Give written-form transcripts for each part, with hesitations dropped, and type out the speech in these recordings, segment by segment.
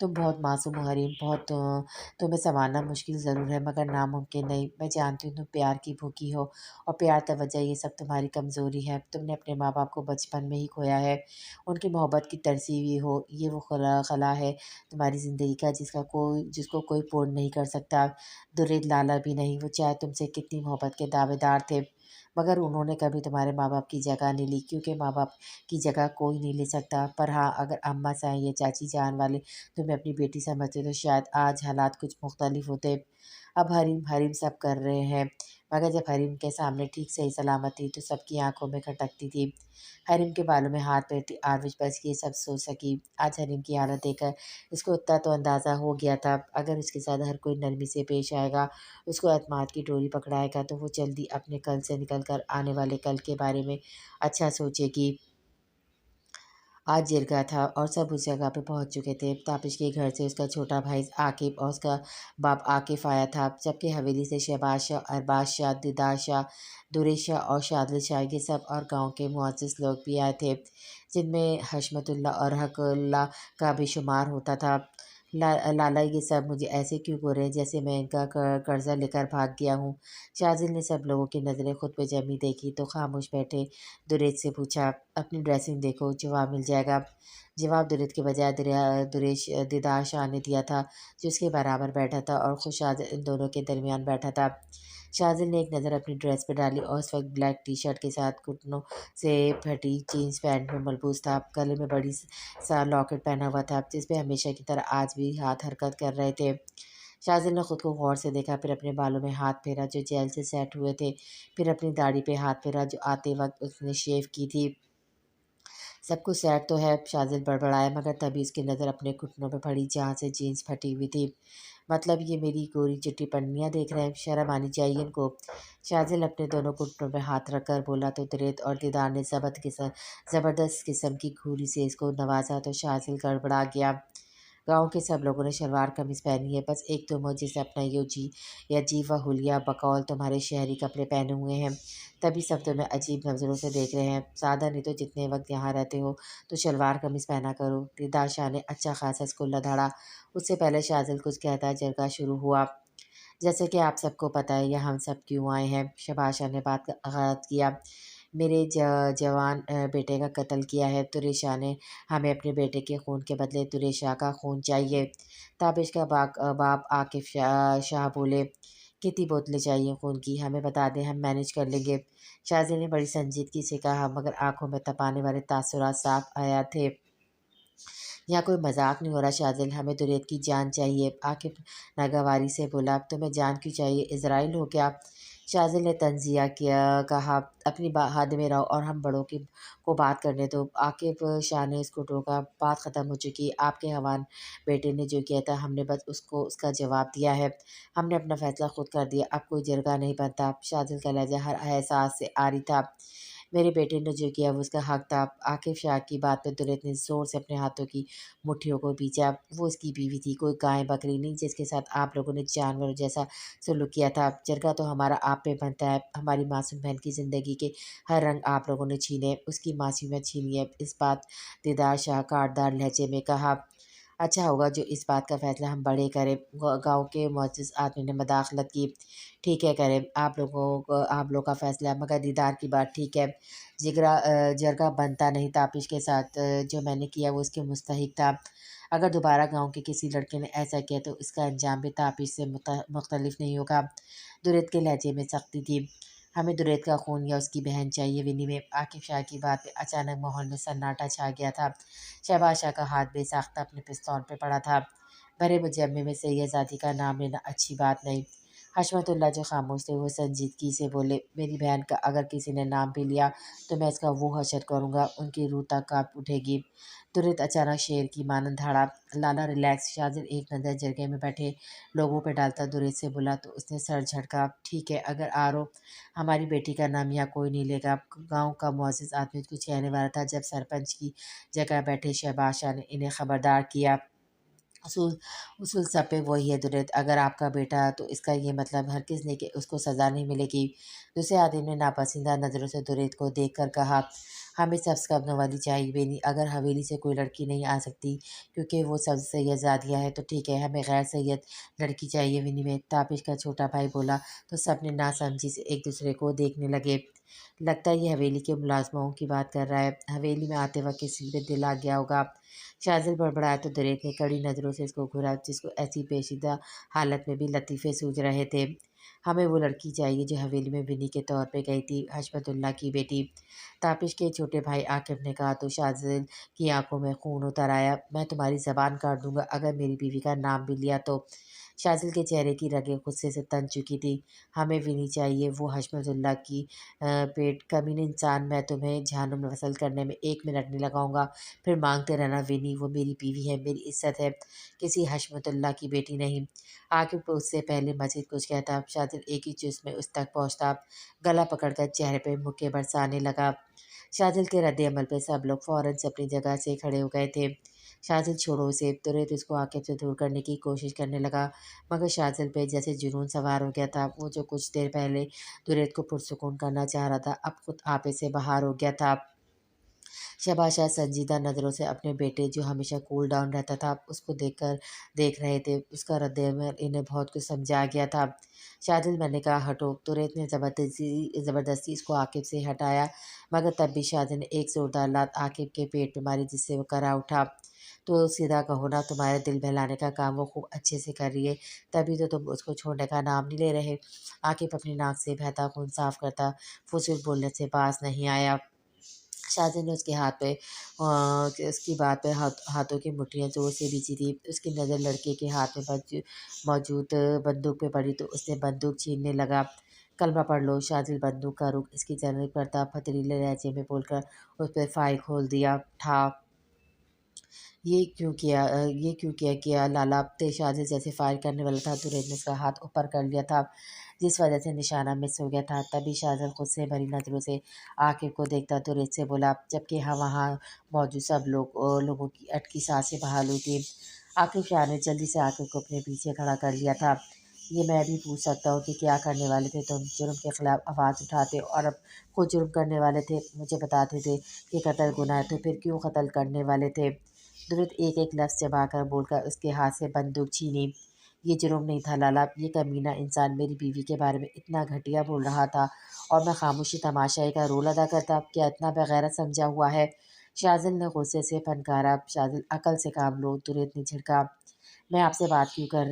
تم بہت معصوم ہو حریم، بہت تمہیں سنبھالنا مشکل ضرور ہے مگر ناممکن نہیں۔ میں جانتی ہوں تم پیار کی بھوکی ہو اور پیار توجہ یہ سب تمہاری کمزوری ہے۔ تم نے اپنے ماں باپ کو بچپن میں ہی کھویا ہے، ان کی محبت کی ترسیوی ہو۔ یہ وہ خلا ہے تمہاری زندگی کا جس کو کوئی پورن نہیں کر سکتا۔ درید لالا بھی نہیں، وہ چاہے تم سے کتنی محبت کے دعوے دار تھے مگر انہوں نے کبھی تمہارے ماں باپ کی جگہ نہیں لی، کیونکہ ماں باپ کی جگہ کوئی نہیں لے سکتا۔ پر ہاں، اگر اماں صاحب یا چاچی جان والے تمہیں اپنی بیٹی سمجھتے تو شاید آج حالات کچھ مختلف ہوتے۔ اب حریم حریم سب کر رہے ہیں مگر جب حریم کے سامنے ٹھیک صحیح سلامت تھی تو سب کی آنکھوں میں کھٹکتی تھی۔ حریم کے بالوں میں ہاتھ پھیرتی آروش بس یہ سب سوچ سکی۔ آج حریم کی حالت دیکھ کر اس کو اتنا تو اندازہ ہو گیا تھا، اگر اس کے ساتھ ہر کوئی نرمی سے پیش آئے گا، اس کو اعتماد کی ڈوری پکڑائے گا تو وہ جلدی اپنے کل سے نکل کر آنے والے کل کے بارے میں اچھا سوچے گی۔ آج جرگہ تھا اور سب اس جگہ پہ پہنچ چکے تھے۔ تاپش کے گھر سے اس کا چھوٹا بھائی عاقب اور اس کا باپ عاکف آیا تھا، جبکہ حویلی سے شہباز شاہ، ارباز شاہ، دیدار شاہ، دریش شاہ اور شادل شاہ یہ سب اور گاؤں کے معزز لوگ بھی آئے تھے، جن میں حشمت اللہ اور حق اللہ کا بھی شمار ہوتا تھا۔ لالا یہ سب مجھے ایسے کیوں گو رہے ہیں جیسے میں ان کا قرضہ لے کر بھاگ گیا ہوں؟ شازل نے سب لوگوں کی نظریں خود پہ جمی دیکھی تو خاموش بیٹھے دریج سے پوچھا، اپنی ڈریسنگ دیکھو، جواب مل جائے گا۔ جواب دریج کے بجائے دیدار شاہ نے دیا تھا، جو اس کے برابر بیٹھا تھا اور خود شازل ان دونوں کے درمیان بیٹھا تھا۔ شازل نے ایک نظر اپنی ڈریس پہ ڈالی اور اس وقت بلیک ٹی شرٹ کے ساتھ گھٹنوں سے پھٹی جینس پینٹ میں ملبوس تھا، گلے میں بڑی سا لاکٹ پہنا ہوا تھا جس پہ ہمیشہ کی طرح آج بھی ہاتھ حرکت کر رہے تھے۔ شازل نے خود کو غور سے دیکھا، پھر اپنے بالوں میں ہاتھ پھیرا جو جیل سے سیٹ ہوئے تھے، پھر اپنی داڑھی پہ ہاتھ پھیرا جو آتے وقت اس نے شیو کی تھی۔ سب کچھ سیٹ تو ہے، شازل بڑبڑایا مگر تبھی اس کی نظر اپنے گھٹنوں پہ پڑی جہاں سے جینس پھٹی ہوئی تھی۔ مطلب یہ میری گوری چٹی پنیاں دیکھ رہے ہیں، شرم آنی چاہیے ان کو۔ شازل اپنے دونوں گھٹنوں پہ ہاتھ رکھ کر بولا تو درید اور دیدار نے زبردست قسم کی گھوری سے اس کو نوازا تو شازل گڑبڑا گیا۔ گاؤں کے سب لوگوں نے شلوار قمیض پہنی ہے، بس ایک تم ہو جسے اپنا یا جیوا حلیہ بقول تمہارے شہری کپڑے پہنے ہوئے ہیں، تبھی سب تمہیں عجیب نظروں سے دیکھ رہے ہیں۔ زیادہ نہیں تو جتنے وقت یہاں رہتے ہو تو شلوار قمیض پہنا کرو۔ دیدار شاہ نے اچھا خاصا اس کو لدھاڑا۔ اس سے پہلے شازل کچھ کہتا جرگہ شروع ہوا۔ جیسے کہ آپ سب کو پتہ ہے یہاں ہم سب کیوں آئے ہیں، شہباز شاہ نے بات کا آغاز کیا۔ میرے جوان بیٹے کا قتل کیا ہے، ترے شاہ نے ہمیں اپنے بیٹے کے خون کے بدلے ترے شاہ کا خون چاہیے۔ تابش کا باپ عاکف شاہ بولے، کتنی بوتلیں چاہیے خون کی، ہمیں بتا دیں، ہم مینیج کر لیں گے۔ شازل نے بڑی سنجیدگی سے کہا مگر آنکھوں میں تپانے والے تاثرات صاف آیا تھے۔ یہاں کوئی مذاق نہیں ہو رہا شازل، ہمیں درید کی جان چاہیے۔ عاقب ناگواری سے بولا، تمہیں جان کیوں چاہیے، اسرائیل ہو کیا؟ شازل نے طنزیہ کہا، اپنی حد میں رہو اور ہم بڑوں کو بات کرنے دو۔ عاقب شاہ نے اس کو ٹوکا، بات ختم ہو چکی، آپ کے جوان بیٹے نے جو کیا تھا ہم نے بس اس کا جواب دیا ہے، ہم نے اپنا فیصلہ خود کر دیا، اب کوئی جرگہ نہیں بنتا۔ شازل کا لہجہ ہر احساس سے عاری تھا۔ میرے بیٹے نے جو کیا وہ اس کا حق تھا۔ عاکف شاہ کی بات پہ درید نے زور سے اپنے ہاتھوں کی مٹھیوں کو بیچا، وہ اس کی بیوی تھی، کوئی گائے بکری نہیں جس کے ساتھ آپ لوگوں نے جانوروں جیسا سلوک کیا تھا۔ جرگہ تو ہمارا آپ پہ بنتا ہے، ہماری معصوم بہن کی زندگی کے ہر رنگ آپ لوگوں نے چھینے، اس کی معصومیت چھینی ہے۔ اس بات دیدار شاہ کاٹدار لہجے میں کہا، اچھا ہوگا جو اس بات کا فیصلہ ہم بڑے کریں۔ گاؤں کے معزز آدمی نے مداخلت کی، ٹھیک ہے کریں، آپ لوگ کا فیصلہ، مگر دیدار کی بات ٹھیک ہے، جرگہ بنتا نہیں تاپش کے ساتھ، جو میں نے کیا وہ اس کے مستحق تھا، اگر دوبارہ گاؤں کے کسی لڑکے نے ایسا کیا تو اس کا انجام بھی تاپش سے مختلف نہیں ہوگا۔ درید کے لہجے میں سختی تھی، ہمیں درید کا خون یا اس کی بہن چاہیے۔ ونی میں عاکف شاہ کی بات پہ اچانک ماحول میں سناٹا چھا گیا تھا۔ شہباز شاہ کا ہاتھ بے ساختہ اپنے پستول پہ پڑا تھا، بھرے مجمع میں سے یہ ذاتی کا نام لینا اچھی بات نہیں۔ حشمت اللہ جو خاموش تھے وہ سنجیدگی سے بولے، میری بہن کا اگر کسی نے نام بھی لیا تو میں اس کا وہ حشر کروں گا، ان کی روح تک کانپ اٹھے گی۔ درید اچانک شیر کی مانند دھاڑا، لالا ریلیکس۔ شازل ایک نظر جرگے میں بیٹھے لوگوں پہ ڈالتا درید سے بولا تو اس نے سر جھٹکا، ٹھیک ہے، اگر آرو ہماری بیٹی کا نام یہاں کوئی نہیں لے گا۔ گاؤں کا معزز آدمی کچھ کہنے والا تھا جب سرپنچ کی جگہ بیٹھے شہباز شاہ نے انہیں خبردار کیا، اصول سب پہ وہی ہے درید، اگر آپ کا بیٹا تو اس کا یہ مطلب ہرگز نہیں کہ اس کو سزا نہیں ملے گی۔ دوسرے آدمی نے ناپسندہ نظروں سے درید کو دیکھ کر کہا، ہمیں سبز قدموں والی چاہیے بھی نہیں، اگر حویلی سے کوئی لڑکی نہیں آ سکتی کیونکہ وہ سبز سید زادیہ ہے تو ٹھیک ہے، ہمیں غیر سید لڑکی چاہیے ونی میں۔ تاپش کا چھوٹا بھائی بولا تو سب نے ناسمجھی سے ایک دوسرے کو دیکھنے لگے۔ لگتا ہے یہ حویلی کے ملازموں کی بات کر رہا ہے، حویلی میں آتے وقت کسی پہ دل آ گیا ہوگا۔ شاذل بڑبڑایا تو دریک نے کڑی نظروں سے اس کو گھورا، جس کو ایسی پیچیدہ حالت میں بھی لطیفے سوجھ رہے تھے۔ ہمیں وہ لڑکی چاہیے جو حویلی میں ونی کے طور پہ گئی تھی، حشمت اللہ کی بیٹی۔ تاپش کے چھوٹے بھائی عاقب نے کہا تو شاذل کی آنکھوں میں خون اتر آیا۔ میں تمہاری زبان کاٹ دوں گا اگر میری بیوی کا نام بھی لیا تو۔ شاذل کے چہرے کی رگیں غصے سے تن چکی تھی۔ ہمیں ونی چاہیے، وہ حشمت اللہ کی پیٹ کمینے انسان، میں تمہیں جہنم میں وصل کرنے میں 1 منٹ نہیں لگاؤں گا، پھر مانگتے رہنا ونی، وہ میری بیوی ہے، میری عزت ہے، کسی حشمت اللہ کی بیٹی نہیں۔ عاقب کو اس سے پہلے مزید کچھ کہتا، شاذل ایک ہی چست میں اس تک پہنچتا، گلا پکڑ کر چہرے پہ مکے برسانے لگا۔ شاذل کے رد عمل پہ سب لوگ فوراً سے اپنی جگہ سے کھڑے ہو گئے تھے۔ شاذل چھوڑو اسے، تریت اس کو عاقب سے دور کرنے کی کوشش کرنے لگا، مگر شاذل پہ جیسے جنون سوار ہو گیا تھا۔ وہ جو کچھ دیر پہلے تریت کو پرسکون کرنا چاہ رہا تھا، اب خود آپے سے باہر ہو گیا تھا۔ شہباز شاہ سنجیدہ نظروں سے اپنے بیٹے جو ہمیشہ کول ڈاؤن رہتا تھا اس کو دیکھ رہے تھے۔ اس کا رد عمل انہیں بہت کچھ سمجھا گیا تھا۔ شاذل، میں نے کہا ہٹو۔ تریت نے زبردستی اس کو عاقب سے ہٹایا، مگر تب بھی شاذل نے ایک زوردار لات عاقب کے پیٹ پہ ماری جس سے وہ کرا اٹھا۔ تو سیدھا کہو نا، تمہارے دل بہلانے کا کام وہ خوب اچھے سے کر رہی ہے، تبھی تو تم اس کو چھوڑنے کا نام نہیں لے رہے۔ عاقب اپنی ناک سے بہتا خون صاف کرتا فضول بولنے سے باز نہیں آیا۔ شاذل نے اس کے ہاتھ پہ اس کی بات پہ ہاتھوں کی مٹھیاں زور سے بھیچی تھی۔ اس کی نظر لڑکے کے ہاتھ میں موجود بندوق پہ پڑی تو اس نے بندوق چھیننے لگا۔ کلمہ پڑھ لو۔ شاذل بندوق کا رخ اس کی جانب کرتا پتریلے لہجے میں بول کر اس پہ فائر کھول دیا۔ ٹھا! یہ کیوں کیا لالا؟ شاذل جیسے فائر کرنے والا تھا، تریت نے اس کا ہاتھ اوپر کر لیا تھا، جس وجہ سے نشانہ مس ہو گیا تھا۔ تبھی شاذل خود سے بھری نظروں سے عاقب کو دیکھتا تریت سے بولا، جبکہ وہاں موجود سب لوگوں کی اٹکی سانسیں بحال ہوئی تھیں۔ عاقب شاہ نے جلدی سے عاقب کو اپنے پیچھے کھڑا کر لیا تھا۔ یہ میں بھی پوچھ سکتا ہوں کہ کیا کرنے والے تھے تم؟ جرم کے خلاف آواز اٹھاتے اور اب خود جرم کرنے والے تھے؟ مجھے بتاتے تھے کہ قتل گناہ ہے تو پھر کیوں قتل کرنے والے تھے؟ تریت ایک ایک لفظ چبا کر بول کر اس کے ہاتھ سے بندوق چھینی۔ یہ جرم نہیں تھا لالا، یہ کمینہ انسان میری بیوی کے بارے میں اتنا گھٹیا بول رہا تھا اور میں خاموشی تماشائی کا رول ادا کرتا، کیا اتنا بغیرت سمجھا ہوا ہے؟ شاذل نے غصے سے پھنکارا۔ شاذل، عقل سے کام لو، تریت نے جھڑکا۔ میں آپ سے بات کر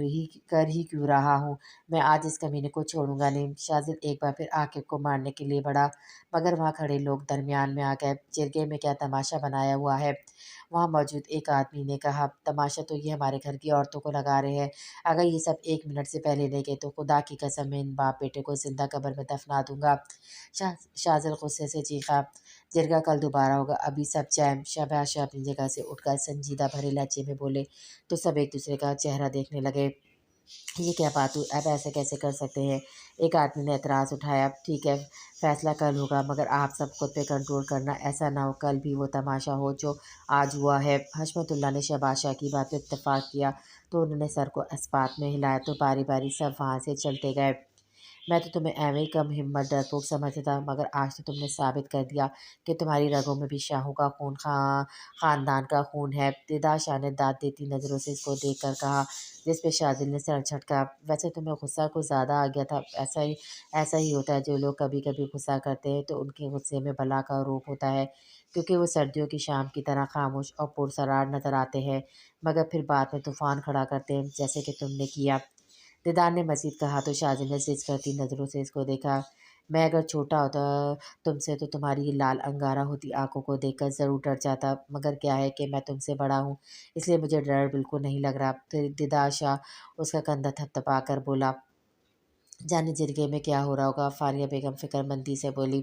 ہی کیوں رہا ہوں، میں آج اس کمینے کو چھوڑوں گا نہیں۔ شاذل ایک بار پھر عاقب کو مارنے کے لیے بڑھا، مگر وہاں کھڑے لوگ درمیان میں آ گئے۔ جرگے میں کیا تماشا بنایا ہوا ہے؟ وہاں موجود ایک آدمی نے کہا۔ تماشا تو یہ ہمارے گھر کی عورتوں کو لگا رہے ہیں، اگر یہ سب 1 منٹ سے پہلے نہیں گئے تو خدا کی قسم میں ان باپ بیٹے کو زندہ قبر میں دفنا دوں گا۔ شاذل غصے سے چیخا، جرگہ کل دوبارہ ہوگا، ابھی سب چین۔ شہباز شاہ اپنی جگہ سے اٹھ کر سنجیدہ بھرے لہجے میں بولے تو سب ایک دوسرے کا چہرہ دیکھنے لگے۔ یہ کیا بات ہوئی؟ آپ ایسے کیسے کر سکتے ہیں؟ ایک آدمی نے اعتراض اٹھایا۔ ٹھیک ہے، فیصلہ کل ہوگا، مگر آپ سب خود پہ کنٹرول کرنا، ایسا نہ ہو کل بھی وہ تماشا ہو جو آج ہوا ہے۔ حشمت اللہ نے شہباز شاہ کی بات پہ اتفاق کیا تو انہوں نے سر کو اسبات میں ہلایا تو باری باری سب وہاں سے چلتے گئے۔ میں تو تمہیں ایویں کم ہمت ڈرپوک سمجھتا تھا، مگر آج تو تم نے ثابت کر دیا کہ تمہاری رگوں میں بھی شاہوں کا خون، خاندان کا خون ہے۔ دیدار شاہ نے داد دیتی نظروں سے اس کو دیکھ کر کہا، جس پہ شاذل نے سر جھٹکا۔ ویسے تمہیں غصہ کچھ زیادہ آ گیا تھا۔ ایسا ہی ہوتا ہے، جو لوگ کبھی کبھی غصہ کرتے ہیں تو ان کے غصے میں بلا کا روپ ہوتا ہے، کیونکہ وہ سردیوں کی شام کی طرح خاموش اور پرسرار نظر آتے ہیں، مگر پھر بعد میں طوفان کھڑا کرتے ہیں، جیسے کہ تم نے کیا۔ دیدار نے مزید کہا تو شاذل نے ضد کرتی نظروں سے اس کو دیکھا۔ میں اگر چھوٹا ہوتا تم سے تو تمہاری یہ لال انگارہ ہوتی آنکھوں کو دیکھ کر ضرور ڈر جاتا، مگر کیا ہے کہ میں تم سے بڑا ہوں، اس لیے مجھے ڈر بالکل نہیں لگ رہا۔ دیدار شاہ اس کا کندھا تھپتھپا کر بولا، جانے جرگے میں کیا ہو رہا ہوگا؟ فاریہ بیگم فکر مندی سے بولی،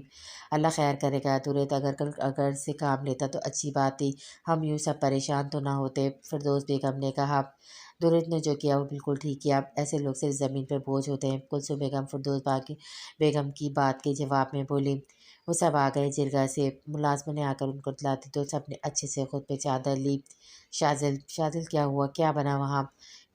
اللہ خیر کرے گا تریت، اگر سے کام لیتا تو اچھی بات تھی، ہم یوں سب پریشان تو نہ ہوتے۔ فردوس بیگم نے کہا، تریت نے جو کیا وہ بالکل ٹھیک کیا، ایسے لوگ صرف زمین پر بوجھ ہوتے ہیں۔ کلثوم بیگم فردوس بیگم کی بات کے جواب میں بولی۔ وہ سب آ گئے جرگہ سے، ملازموں نے آ کر ان کو اطلاع دی تو سب نے اچھے سے خود پہ چادر لی۔ شاذل، کیا ہوا؟ کیا بنا وہاں؟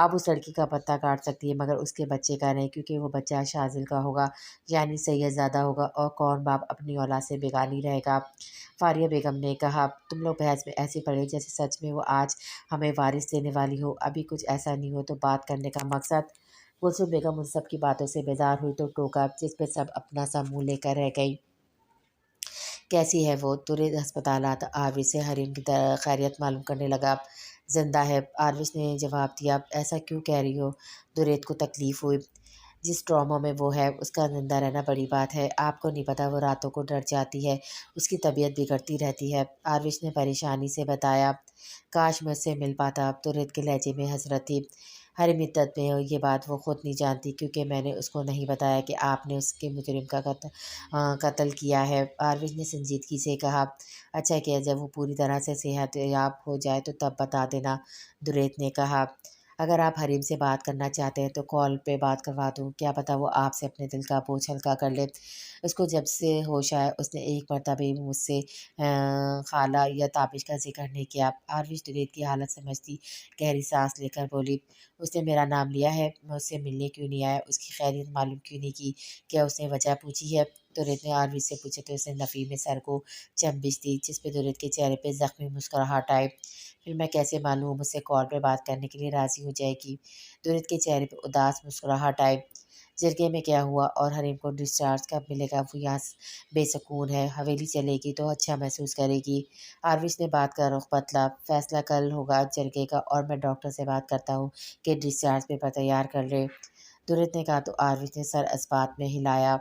آپ اس لڑکی کا پتہ کاٹ سکتی ہیں مگر اس کے بچے کا نہیں، کیونکہ وہ بچہ شاذل کا ہوگا، یعنی سید زادہ ہوگا، اور کون باپ اپنی اولاد سے بیگانی رہے گا۔ فاریہ بیگم نے کہا، تم لوگ بحث میں ایسے پڑے جیسے سچ میں وہ آج ہمیں وارث دینے والی ہو، ابھی کچھ ایسا نہیں ہو تو بات کرنے کا مقصد۔ کلثوم بیگم ان سب کی باتوں سے بیزار ہوئی تو ٹوکا، جس پہ سب اپنا سا منہ لے کر رہ گئی۔ کیسی ہے وہ؟ ترید ہسپتالات آروش سے حریم کی خیریت معلوم کرنے لگا۔ زندہ ہے، آروش نے جواب دیا۔ ایسا کیوں کہہ رہی ہو؟ ترید کو تکلیف ہوئی۔ جس ٹراما میں وہ ہے اس کا زندہ رہنا بڑی بات ہے، آپ کو نہیں پتہ وہ راتوں کو ڈر جاتی ہے، اس کی طبیعت بگڑتی رہتی ہے، آروش نے پریشانی سے بتایا۔ کاش میں اس سے مل پاتا، ترید کے لہجے میں حسرت تھی۔ ہر مدت میں یہ بات وہ خود نہیں جانتی، کیونکہ میں نے اس کو نہیں بتایا کہ آپ نے اس کے مجرم کا قتل کیا ہے، آروش نے سنجیدگی سے کہا۔ اچھا کیا، جب وہ پوری طرح سے صحت یاب ہو جائے تو تب بتا دینا، ترید نے کہا۔ اگر آپ حریم سے بات کرنا چاہتے ہیں تو کال پہ بات کروا دوں، کیا پتہ وہ آپ سے اپنے دل کا بوجھ ہلکا کر لے۔ اس کو جب سے ہوش آیا اس نے ایک مرتبہ بھی مجھ سے خالہ یا تابش کا ذکر نہیں کیا۔ آروش ترید کی حالت سمجھتی گہری سانس لے کر بولی، اس نے میرا نام لیا ہے، میں اس سے ملنے کیوں نہیں آیا، اس کی خیریت معلوم کیوں نہیں کی، کیا اس نے وجہ پوچھی ہے؟ ترید نے آروش سے پوچھا تو اس نے نفی میں سر کو چنبش دی، جس پہ ترید کے چہرے پہ زخمی مسکراہٹ آئی۔ پھر میں کیسے معلوم مجھ سے کال پہ بات کرنے کے لیے راضی ہو جائے گی؟ ترید کے چہرے پہ اداس مسکراہٹ آئی۔ جرگے میں کیا ہوا اور حریم کو ڈسچارج کب ملے گا؟ وہ یہاں بے سکون ہے، حویلی چلے گی تو اچھا محسوس کرے گی۔ آروش نے بات کا رخ بدلا، فیصلہ کل ہوگا جرگے کا، اور میں ڈاکٹر سے بات کرتا ہوں کہ ڈسچارج پیپر تیار کر لے، ترید نے کہا تو آروش نے سر اس بات میں ہلایا۔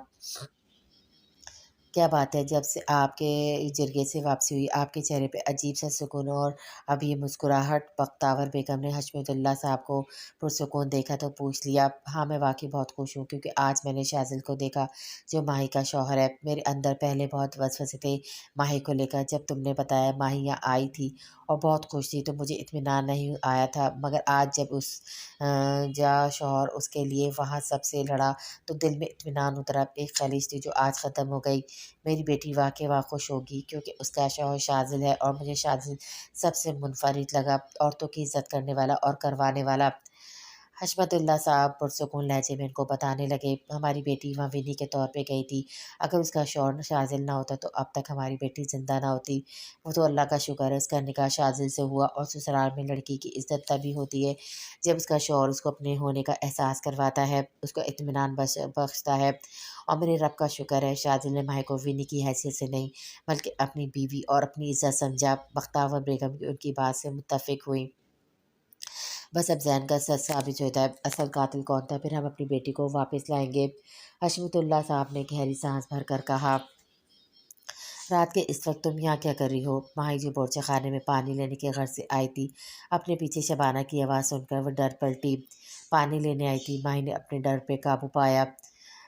کیا بات ہے؟ جب سے آپ کے جرگے سے واپسی ہوئی آپ کے چہرے پہ عجیب سا سکون اور اب یہ مسکراہٹ۔ بختیور بیگم نے حشمت اللہ صاحب کو پرسکون دیکھا تو پوچھ لیا۔ ہاں میں واقعی بہت خوش ہوں، کیونکہ آج میں نے شاذل کو دیکھا جو ماہی کا شوہر ہے۔ میرے اندر پہلے بہت وسوسے تھے ماہی کو لے کر، جب تم نے بتایا ماہی یہاں آئی تھی اور بہت خوش تھی تو مجھے اطمینان نہیں آیا تھا، مگر آج جب اس جا شوہر اس کے لیے وہاں سب سے لڑا تو دل میں اطمینان اترا۔ ایک خلیج تھی جو آج ختم ہو گئی۔ میری بیٹی واقعی خوش ہوگی، کیونکہ اس کا شوہر شاذل ہے اور مجھے شاذل سب سے منفرد لگا، عورتوں کی عزت کرنے والا اور کروانے والا۔ حشمت اللہ صاحب پرسکون لہجے میں ان کو بتانے لگے، ہماری بیٹی وہاں ونی کے طور پہ گئی تھی، اگر اس کا شوہر شاذل نہ ہوتا تو اب تک ہماری بیٹی زندہ نہ ہوتی۔ وہ تو اللہ کا شکر ہے اس کا نکاح شاذل سے ہوا، اور سسرال میں لڑکی کی عزت تبھی ہوتی ہے جب اس کا شوہر اس کو اپنے ہونے کا احساس کرواتا ہے، اس کو اطمینان بخشتا ہے، اور میرے رب کا شکر ہے شاذل نے ماہی کو ونی کی حیثیت سے نہیں بلکہ اپنی بیوی اور اپنی عزت سمجھا۔ بختیور بیگم ان کی بات سے متفق ہوئی۔ بس اب زین کا سچ ثابت ہوتا ہے، اصل قاتل کون تھا، پھر ہم اپنی بیٹی کو واپس لائیں گے۔ حشمت اللہ صاحب نے گہری سانس بھر کر کہا۔ رات کے اس وقت تم یہاں کیا کر رہی ہو؟ ماہی جو بورچہ خانے میں پانی لینے کے غرض سے آئی تھی، اپنے پیچھے شبانہ کی آواز سن کر وہ ڈر پلٹی۔ پانی لینے آئی تھی؟ ماہی نے اپنے ڈر پہ قابو پایا۔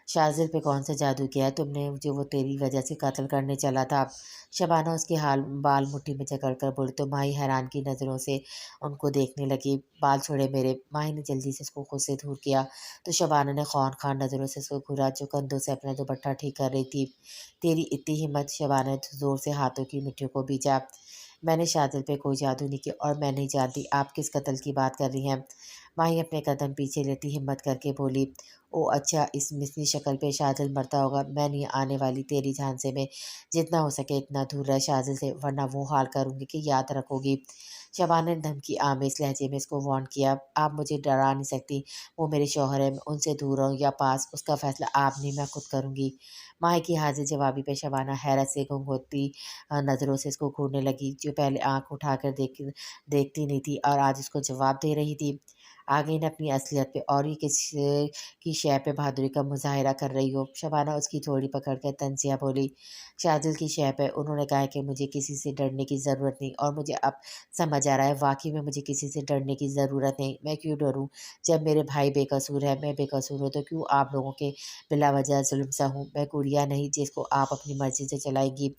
شاذل پہ کون سا جادو کیا ہے تم نے جو وہ تیری وجہ سے قتل کرنے چلا تھا؟ شبانہ اس کے بال مٹھی میں جکڑ کر بولی تو ماہی حیران کی نظروں سے ان کو دیکھنے لگی۔ بال چھوڑے میرے، ماہی نے جلدی سے اس کو خود سے دور کیا تو شبانہ نے خون خان نظروں سے اس کو گھورا جو کندھوں سے اپنا دوپٹہ ٹھیک کر رہی تھی۔ تیری اتنی ہمت؟ شبانہ نے زور سے ہاتھوں کی مٹھیوں کو بیچا۔ میں نے شاذل پہ کوئی جادو نہیں کیا اور میں نہیں جانتی آپ کس قتل کی بات کر رہی ہیں۔ ماہی اپنے قدم پیچھے لیتی ہمت کر کے بولی، او اچھا اس مثلی شکل پہ شاذل مرتا ہوگا، میں نہیں آنے والی تیری جھانسے میں، جتنا ہو سکے اتنا دور رہ شاذل سے ورنہ وہ حال کروں گی کہ یاد رکھو گی۔ شبانہ نے دھمکی آمیز لہجے میں اس کو وارن کیا، آپ مجھے ڈرا نہیں سکتی، وہ میرے شوہر ہے، میں ان سے دور رہوں یا پاس اس کا فیصلہ آپ نہیں میں خود کروں گی۔ ماہی کی حاضر جوابی پہ شبانہ حیرت سے گنگوتی نظروں سے اس کو گھورنے لگی، جو پہلے آنکھ اٹھا کر دیکھتی نہیں تھی اور آج اس کو جواب دے رہی تھی۔ آگے نے اپنی اصلیت پہ اور یہ کس کی شے پہ بہادری کا مظاہرہ کر رہی ہو؟ شبانہ اس کی تھوڑی پکڑ کر تنزیہ بولی، شاذل کی شے پہ انہوں نے کہا کہ مجھے کسی سے ڈرنے کی ضرورت نہیں، اور مجھے اب سمجھ آ رہا ہے واقعی میں مجھے کسی سے ڈرنے کی ضرورت نہیں، میں کیوں ڈروں جب میرے بھائی بے قصور ہے، میں بے قصور ہوں تو کیوں آپ لوگوں کے بلا وجہ ظلم سہوں، میں گڑیا نہیں جس کو آپ اپنی مرضی سے چلائیں گی۔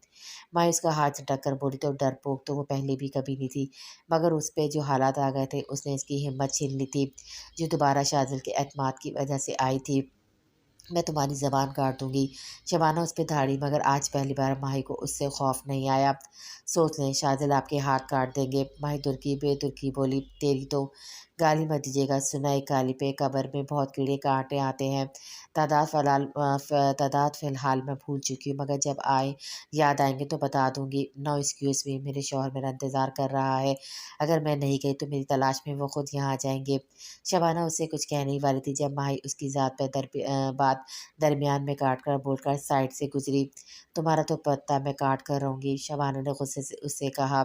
ماں اس کا ہاتھ جھٹک کر بولی تو ڈرپوک تو وہ پہلے بھی کبھی نہیں تھی، مگر اس پہ جو حالات آ گئے تھے اس نے اس کی ہمت چھین لی تھی جو دوبارہ شاذل کے اعتماد کی وجہ سے آئی تھی۔ میں تمہاری زبان کاٹ دوں گی۔ شبانہ اس پہ دھاڑی، مگر آج پہلی بار ماہی کو اس سے خوف نہیں آیا۔ سوچ لیں شاذل آپ کے ہاتھ کاٹ دیں گے۔ ماہی ترکی بے ترکی بولی، تیری تو گالی مت دیجیے گا، سنا ہے کالی پہ قبر میں بہت کیڑے کانٹے آتے ہیں۔ تعداد فی الحال میں بھول چکی ہوں، مگر جب یاد آئیں گے تو بتا دوں گی۔ نو ایکسکیوز می، میرے شوہر میرا انتظار کر رہا ہے، اگر میں نہیں گئی تو میری تلاش میں وہ خود یہاں آ جائیں گے۔ شبانہ اسے کچھ کہنے والی تھی جب ماہی اس کی ذات پہ بات درمیان میں کاٹ کر بول کر سائڈ سے گزری۔ تمہارا تو پتہ میں کاٹ کر رہوں گی، شبانہ نے غصے سے اس سے کہا۔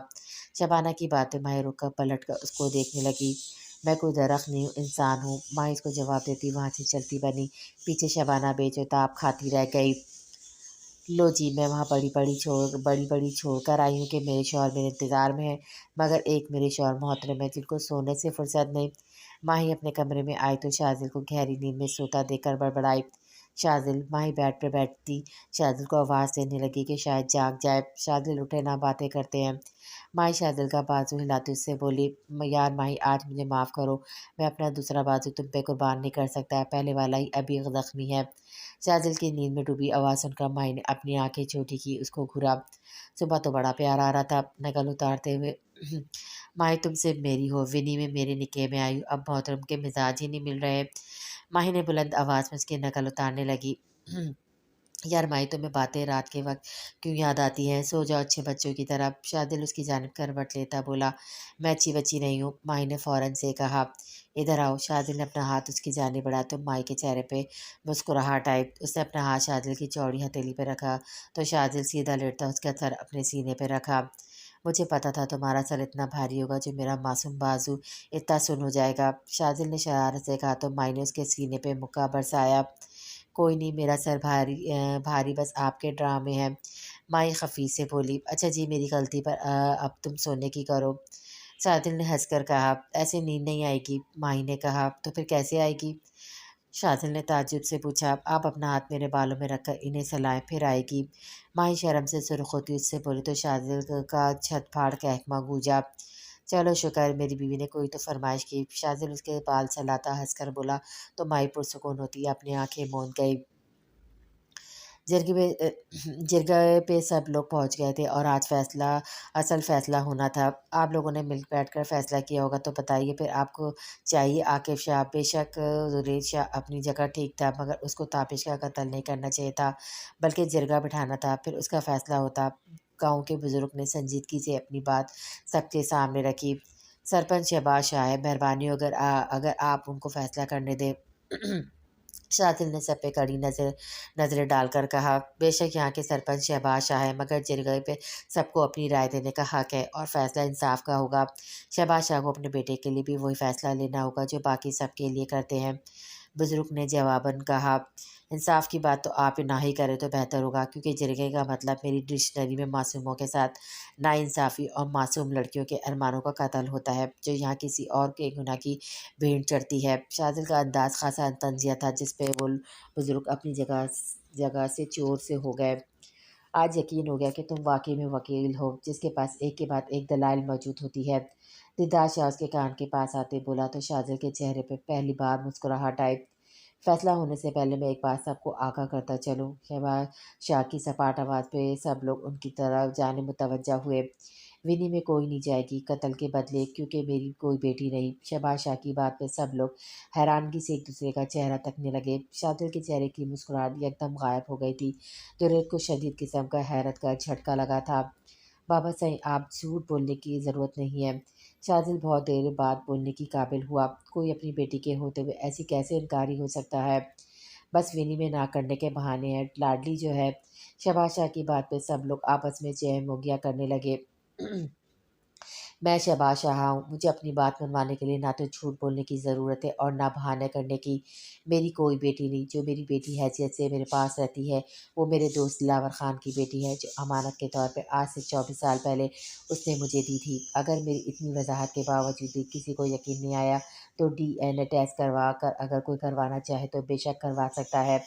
شبانہ کی باتیں ماہی رک کر پلٹ کر اس کو دیکھنے لگی۔ میں کوئی درخت نہیں ہوں، انسان ہوں، ماہی اس کو جواب دیتی وہاں سے چلتی بنی۔ پیچھے شبانہ بے تاب کھاتی رہ گئی۔ لو جی، میں وہاں بڑی بڑی چھوڑ کر آئی ہوں کہ میرے شوہر میرے انتظار میں ہے، مگر ایک میرے شوہر محترم ہے جن کو سونے سے فرصت نہیں۔ ماہی اپنے کمرے میں آئی تو شاذل کو گہری نیند میں سوتا دیکھ کر بڑبڑائی، شاذل! ماہی بیڈ پہ بیٹھتی شاذل کو آواز دینے لگی کہ شاید جاگ جائے۔ شاذل اٹھے، نہ باتیں کرتے ہیں۔ ماہی شاذل کا بازو ہلاتی اس سے بولی، یار ماہی آج مجھے معاف کرو، میں اپنا دوسرا بازو تم پہ قربان نہیں کر سکتا، پہلے والا ہی ابھی زخمی ہے۔ شاذل کی نیند میں ڈوبی آواز سن کر ماہی نے اپنی آنکھیں چھوٹی کی، اس کو گھورا۔ صبح تو بڑا پیار آ رہا تھا، نقل اتارتے ہوئے ماہی تم سے میری ہو، ونی میں میرے نکاح میں آئی ہوں، اب محترم کے مزاج ہی نہیں مل رہے۔ ماہی نے بلند آواز میں اس کی نقل اتارنے لگی۔ یار ماہی تمہیں باتیں رات کے وقت کیوں یاد آتی ہیں؟ سو جاؤ اچھے بچوں کی طرح۔ شاذل اس کی جانب کروٹ لیتا بولا، میں اچھی بچی نہیں ہوں، ماہی نے فوراً سے کہا۔ ادھر آؤ۔ شاذل نے اپنا ہاتھ اس کی جانب بڑھایا تو ماہی کے چہرے پہ مسکراہٹ آئی۔ اس نے اپنا ہاتھ شاذل کی چوڑی ہتھیلی پہ رکھا تو شاذل سیدھا لیٹتا اس کا سر اپنے سینے پہ رکھا۔ مجھے پتا تھا تمہارا سر اتنا بھاری ہوگا جو میرا معصوم بازو اتنا سن ہو جائے گا، شاذل نے شرارت سے کہا تو ماہی نے اس کے سینے پہ مکہ برسایا۔ کوئی نہیں، میرا سر بھاری بس آپ کے ڈرامے ہیں، ماہی خفیف سے بولی۔ اچھا جی، میری غلطی پر اب تم سونے کی کرو، شاذل نے ہنس کر کہا۔ ایسے نیند نہیں آئے گی، ماہی نے کہا۔ تو پھر کیسے آئے گی؟ شاذل نے تعجب سے پوچھا۔ آپ اپنا ہاتھ میرے بالوں میں رکھ کر انہیں سلائیں، پھر آئے گی، ماہی شرم سے سرخ ہوتی اس سے بولی تو شاذل کا چھت پھاڑ کہکما گونجا۔ چلو شکر، میری بیوی نے کوئی تو فرمائش کی، شاذل اس کے بال سہلاتا ہنس کر بولا تو ماہی پرسکون ہوتی اپنی آنکھیں موند گئی۔ جرگے پہ سب لوگ پہنچ گئے تھے اور آج اصل فیصلہ ہونا تھا۔ آپ لوگوں نے مل بیٹھ کر فیصلہ کیا ہوگا تو بتائیے پھر آپ کو چاہیے۔ عاقب شاہ، بے شک زرید شاہ اپنی جگہ ٹھیک تھا، مگر اس کو تابش کا قتل نہیں کرنا چاہیے تھا، بلکہ جرگہ بٹھانا تھا، پھر اس کا فیصلہ ہوتا۔ گاؤں کے بزرگ نے سنجیدگی سے اپنی بات سب کے سامنے رکھی۔ سرپنچ شہباز شاہ ہے، مہربانی اگر آپ ان کو فیصلہ کرنے دیں۔ شاذل نے سب پہ کڑی نظریں ڈال کر کہا، بے شک یہاں کے سرپنچ شہباز شاہ ہے، مگر جرگے پہ سب کو اپنی رائے دینے کا حق ہے اور فیصلہ انصاف کا ہوگا۔ شہباز شاہ کو اپنے بیٹے کے لیے بھی وہی فیصلہ لینا ہوگا جو باقی سب کے لیے کرتے ہیں، بزرگ نے جواباً کہا۔ انصاف کی بات تو آپ نہ ہی کریں تو بہتر ہوگا، کیونکہ جرگے کا مطلب میری ڈکشنری میں معصوموں کے ساتھ ناانصافی اور معصوم لڑکیوں کے ارمانوں کا قتل ہوتا ہے، جو یہاں کسی اور کے گناہ کی بھیڑ چڑھتی ہے۔ شاذل کا انداز خاصا طنزیہ تھا، جس پہ وہ بزرگ اپنی جگہ سے چور سے ہو گئے۔ آج یقین ہو گیا کہ تم واقعی میں وکیل ہو جس کے پاس ایک کے بعد ایک دلائل موجود ہوتی ہے۔ دیدار شاہ اس کے کان کے پاس آتے بولا تو شاذل کے چہرے پہ پہلی بار مسکراہٹ آئی۔ فیصلہ ہونے سے پہلے میں ایک بات سب کو آگاہ کرتا چلوں۔ شہباز شاہ کی سپاٹ آواز پہ سب لوگ ان کی طرف جانب متوجہ ہوئے۔ ونی میں کوئی نہیں جائے گی قتل کے بدلے، کیونکہ میری کوئی بیٹی نہیں۔ شہباز شاہ کی بات پہ سب لوگ حیرانگی سے ایک دوسرے کا چہرہ تکنے لگے۔ شاذل کے چہرے کی مسکراہٹ یکدم غائب ہو گئی تھی۔ جرید کو شدید قسم کا حیرت کا جھٹکا لگا تھا۔ بابا صحیح، آپ جھوٹ بولنے کی ضرورت نہیں ہے۔ شاذل بہت دیر بعد بولنے کی قابل ہوا۔ کوئی اپنی بیٹی کے ہوتے ہوئے ایسی کیسے انکاری ہو سکتا ہے؟ بس ونی میں نہ کرنے کے بہانے ہیں، لاڈلی جو ہے۔ شہباز شاہ کی بات پہ سب لوگ آپس میں چہ موگیاں کرنے لگے۔ میں شہباز شاہ ہوں، مجھے اپنی بات منوانے کے لیے نہ تو جھوٹ بولنے کی ضرورت ہے اور نہ بہانے کرنے کی۔ میری کوئی بیٹی نہیں، جو میری بیٹی حیثیت سے میرے پاس رہتی ہے وہ میرے دوست دلاور خان کی بیٹی ہے، جو امانت کے طور پہ آج سے 24 سال پہلے اس نے مجھے دی تھی۔ اگر میری اتنی وضاحت کے باوجود بھی کسی کو یقین نہیں آیا تو ڈی این اے ٹیسٹ کروا کر اگر کوئی کروانا چاہے تو بے شک کروا سکتا ہے۔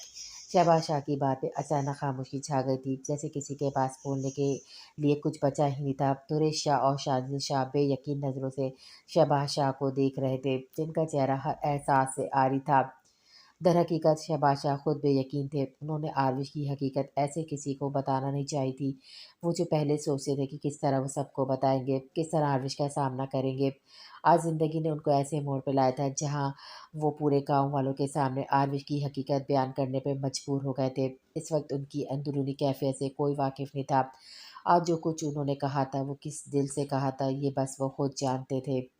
شہباز شاہ کی بات پہ اچانک خاموشی چھا گئی تھی، جیسے کسی کے پاس بولنے کے لیے کچھ بچا ہی نہیں تھا۔ دریش شاہ اور شاذل شاہ بے یقین نظروں سے شہباز شاہ کو دیکھ رہے تھے، جن کا چہرہ ہر احساس سے عاری تھا۔ درحقیقت شہباز شاہ خود بے یقین تھے، انہوں نے آروش کی حقیقت ایسے کسی کو بتانا نہیں چاہی تھی، وہ جو پہلے سوچتے تھے کہ کس طرح وہ سب کو بتائیں گے، کس طرح آروش کا سامنا کریں گے۔ آج زندگی نے ان کو ایسے موڑ پہ لایا تھا جہاں وہ پورے گاؤں والوں کے سامنے آروش کی حقیقت بیان کرنے پہ مجبور ہو گئے تھے۔ اس وقت ان کی اندرونی کیفیت سے کوئی واقف نہیں تھا، آج جو کچھ انہوں نے کہا تھا وہ کس دل سے کہا تھا یہ بس وہ خود جانتے تھے۔